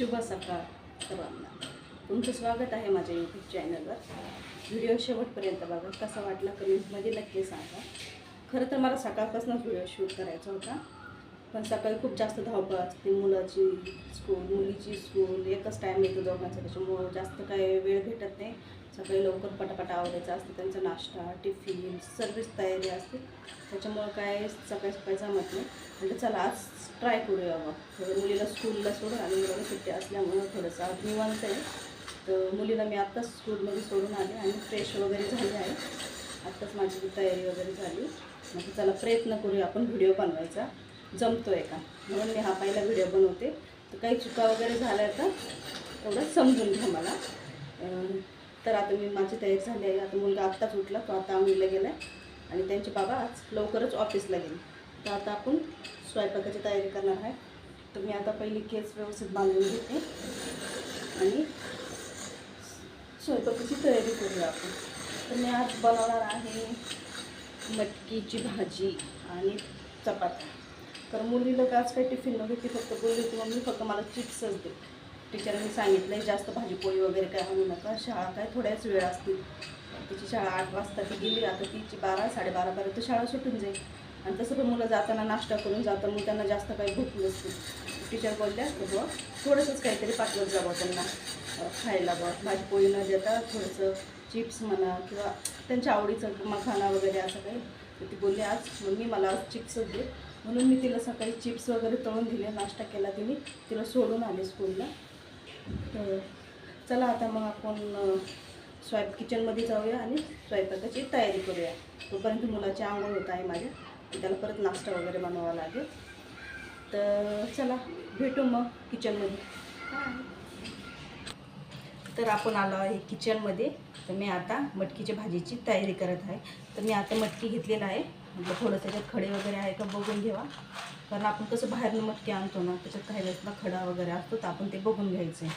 शुभ सकाळ सर्वांना. तुमचं स्वागत आहे माझ्या यूट्यूब चॅनलवर. व्हिडिओ शेवटपर्यंत बघा. कसा वाटला कमेंटमध्ये नक्की सांगा. खरं तर मला सकाळपासूनच व्हिडिओ शूट करायचा होता, पण सकाळी खूप जास्त धावपळ असते. मुलाची स्कूल, मुलीची स्कूल, एकच टाईम येतो दोघांचा, त्याच्यामुळं जास्त काय वेळ भेटत नाही. सकाळी लवकर पटापट आवरायचं असतं, त्यांचा नाश्ता, टिफिन, सर्वच तयारी असते. त्याच्यामुळं काय सकाळी सकाळी जमत नाही. म्हणजे चला आज ट्राय करूया बघा. थोडं मुलीला स्कूलला सोडून आणि मुलाला सुट्टी असल्यामुळं थोडंसं आज निवांत आहे. तर मुलीला मी आत्ताच स्कूलमध्ये सोडून आले आणि फ्रेश वगैरे झाले आहे. आत्ताच माझी तयारी वगैरे झाली. म्हणजे चला प्रयत्न करूया आपण व्हिडिओ बनवायचा, जमतो आहे का म्हणून मी हा पहिला व्हिडिओ बनवते. तर काही चुका वगैरे झाल्या तर तेवढं समजून घ्या मला. तर आता माझी तयारी झाली आहे. आता मुलगा आत्ताच उठला, तो आता आंघोळीला गेला आहे आणि त्यांचे बाबा आज लवकरच ऑफिसला गेले. तर आता आपण स्वयंपाकाची तयारी करणार आहे. तर मी आता पहिली केस व्यवस्थित बांधून घेते आणि स्वयंपाकाची तयारी करूया आपण. तर मी आज बनवणार आहे मटकीची भाजी आणि चपाती. तर मुलीला आज काही टिफिन नव्हती, ती फक्त बोलली होती मम्मी फक्त मला चिप्सच दे. टीचरने सांगितलं जास्त भाजीपोळी वगैरे काय आणू नका, शाळा काय थोड्याच वेळ असतील. तिची शाळा 8 वाजता ती गेली, आता तिची 12-12:30पर्यंत शाळा सुटून जाईल. आणि तसं पण मुलं जाताना नाश्ता करून जातात, मग त्यांना जास्त काही भूक नसते. टीचर बोलल्या बुवा थोडंसंच काहीतरी पाठवत जावं त्यांना खायला. बुवा भाजीपोळी न देता थोडंसं चिप्स म्हणा किंवा त्यांच्या आवडीचं मखाना वगैरे असं काही. तर ती बोलली आज मम्मी मला आज चिप्सच दे. म्हणून मी तिला सकाळी चिप्स वगैरे तळून दिले, नाश्ता केला तिने, तिला सोडून आले स्कूलला. तर चला आता मग आपण किचनमध्ये जाऊया आणि स्वयंपाकाची तयारी करूया. तोपर्यंत मुलाची आंघोळ होत आहे माझ्या, त्याला परत नाश्ता वगैरे बनवावा लागेल. तर चला भेटू मग किचनमध्ये. तर आपण आलो आहे किचनमध्ये. तर मी आता मटकीच्या भाजीची तयारी करत आहे. तर मी आता मटकी घेतलेला आहे. म्हटलं थोडंसं त्याच्यात खडे वगैरे आहे का बघून घ्यावा, कारण आपण कसं बाहेरनं मटकी आणतो ना, त्याच्यात काही वेळेसला खडा वगैरे असतो, तर आपण ते बघून घ्यायचं आहे.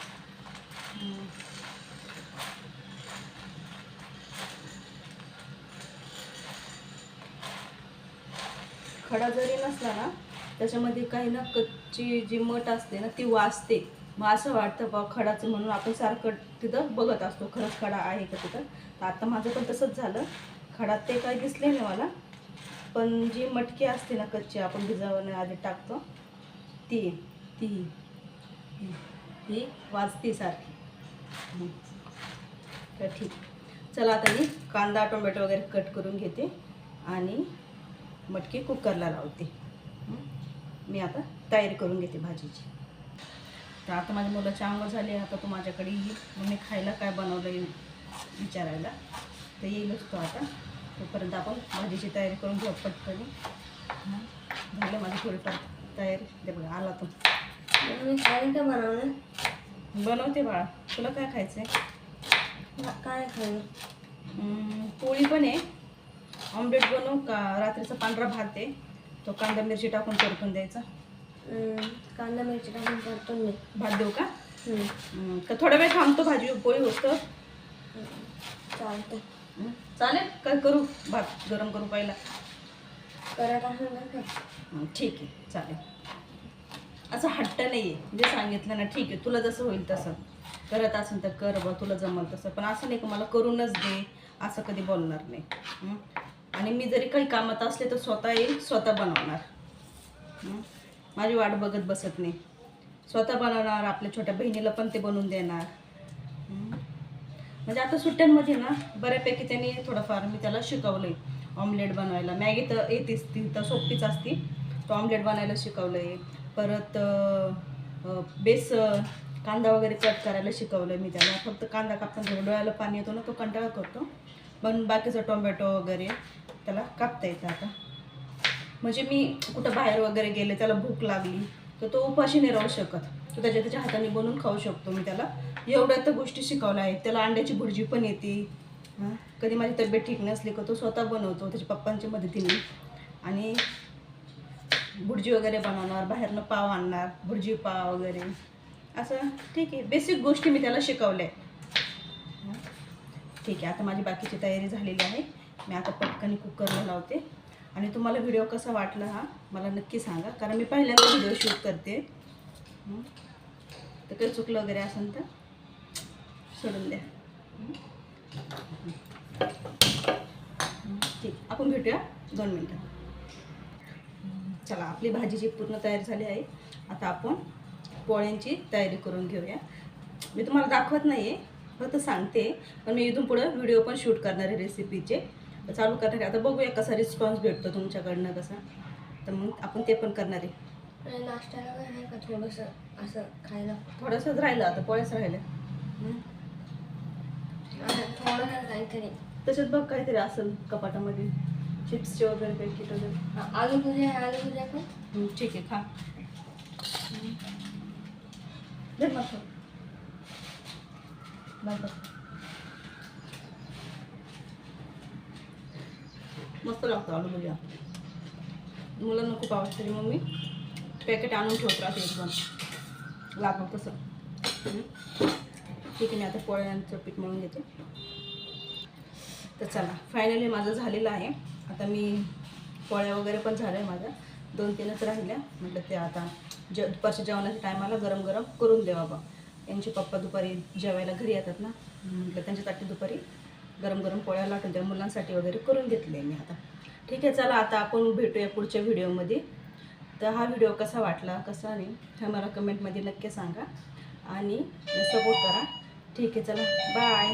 खडा जरी नसला ना, त्याच्यामध्ये काही ना कच्ची जी मठ असते ना ती वाजते. मग असं वाटतं बा खडाचं, म्हणून आपण सारखं तिथं बघत असतो खरंच खडा आहे का तिथं. तर आता माझं पण तसंच झालं. खडात ते काही दिसले नाही मला, पण जी मटकी असते ना कच्ची आपण भिजवण्या आधी टाकतो ती ती ही वाजते सारखी. तर ठीक, चला आता मी कांदा टोमॅटो वगैरे कट करून घेते आणि मटकी कुकरला लावते. मी आता तयारी करून घेते भाजीची. तर आता माझ्या मुलाची आंघोळ झाली. आता तो माझ्याकडे येईल, मग मी खायला काय बनवलं येईल विचारायला. तर येईलच तो आता. तोपर्यंत आपण भाजीची तयारी करून घेऊ पटकन. झालं माझी थोडीफार तयारी. ते बघा आला तो. मी काय काय बनवलं बनवते बाळा, तुला काय खायचं आहे? काय खाऊ? पोळी पण आहे, ऑमलेट बनवू का रात्रीचा पांढरा भात आहे, तो कांदा मिरची टाकून परतून द्यायचा. कांदा मिरची टाकून परतून मी भात देऊ का? का थोडा वेळ थांबतो भाजी पोळी होतं? चालतं. चालेल. काय करू, भात गरम करू पहिला? करत असेल ना काय? ठीक आहे चालेल. असं हट्ट नाही आहे, जे सांगितलं ना ठीक आहे, तुला जसं होईल तसं करत असेल तर कर बा, तुला जमल तसं. पण असं नाही की मला करूनच दे, असं कधी बोलणार नाही. आणि मी जरी काही कामात असले तर स्वतः येईल, स्वतः बनवणार. माझी वाट बघत बसत नाही, स्वतः बनवणार. आपल्या छोट्या बहिणीला पण ते बनवून देणार. म्हणजे आता सुट्ट्यांमध्ये ना बऱ्यापैकी त्यांनी थोडंफार मी त्याला शिकवलं आहे ऑमलेट बनवायला. मॅगी तर येतेच, ती तर सोपीच असते. तो ऑमलेट बनायला शिकवलं आहे. परत बेसन, कांदा वगैरे कट करायला शिकवलं आहे मी त्याला. फक्त कांदा कापताना डोळ्याला पाणी येतो ना, तो कंटाळा करतो. पण बाकीचं टोमॅटो वगैरे त्याला कापता येतं आता. म्हणजे मी कुठं बाहेर वगैरे गेले, त्याला भूक लागली तर तो उपाशी नाही राहू शकत. तो त्याच्या हाताने बनवून खाऊ शकतो. मी त्याला एवढ्या तर गोष्टी शिकवल्या आहेत. त्याला अंड्याची भुर्जी पण येते. कधी माझी तब्येत ठीक नसली का तो स्वतः बनवतो त्याच्या पप्पांच्या मदतीने. आणि भुर्जी वगैरे बनवणार, बाहेरनं पाव आणणार, भुर्जी पाव वगैरे असं. ठीक आहे, बेसिक गोष्टी मी त्याला शिकवल्या आहे. ठीक आहे, आता माझी बाकीची तयारी झालेली आहे. मी आता पटकन कुकरला लावते. आणि तुम्हाला व्हिडिओ कसा वाटला हा मला नक्की सांगा, कारण मी पहिल्यांदा व्हिडिओ शूट करते. तर काही चुकलं वगैरे असेल तर सोडून द्या. ठीक, आपण भेटूया 2 मिनटं. चला, आपली भाजीची पूर्ण तयारी झाली आहे. आता आपण पोळ्यांची तयारी करून घेऊया. मी तुम्हाला दाखवत नाही आहे, फक्त सांगते. पण मी इथून पुढं व्हिडिओ पण शूट करणार आहे रेसिपीचे, चालू करणार आहे. आता बघूया कसा रिस्पॉन्स भेटतो तुमच्याकडनं कसा, तर मग आपण ते पण करणार आहे. आणि नाश्त्याला काय आहे का थोडंसं असं खायला? थोडंसंच राहिलं, आता पोळ्याच राहिल्या. असं थोडंसं काहीतरी. तसेच बघ काहीतरी असेल कपाटामध्ये, चिप्सचे वगैरे काही किट वगैरे. आलू भुजिया पण. ठीक आहे, खा. दे मग थोडं. बस. मस्त लागतो आलू भुजिया. मुलांना खूप आवडतं, तरी मग मी पॅकेट आणून ठेवत राहते एकदम लागलं तसं. ठीक आहे, मी आता पोळ्यांचं पीठ मळून घेते. तर चला, फायनली माझं झालेलं आहे. आता मी पोळ्या वगैरे पण झाल्या आहे माझ्या, 2-3च राहिल्या. म्हटलं ते आता दुपारच्या जेवणाच्या टायमाला गरम गरम करून द्यावा बा. यांचे पप्पा दुपारी जेवायला घरी येतात ना, म्हटलं त्यांच्यासाठी दुपारी गरम गरम पोळ्या लाटून द्या, मुलांसाठी वगैरे करून घेतले मी आता. ठीक आहे, चला आता आपण भेटूया पुढच्या व्हिडिओमध्ये. तर हा व्हिडिओ कसा वाटला कसा नाही हे मला कमेंटमध्ये नक्की सांगा आणि सपोर्ट करा. ठीक आहे, चला बाय.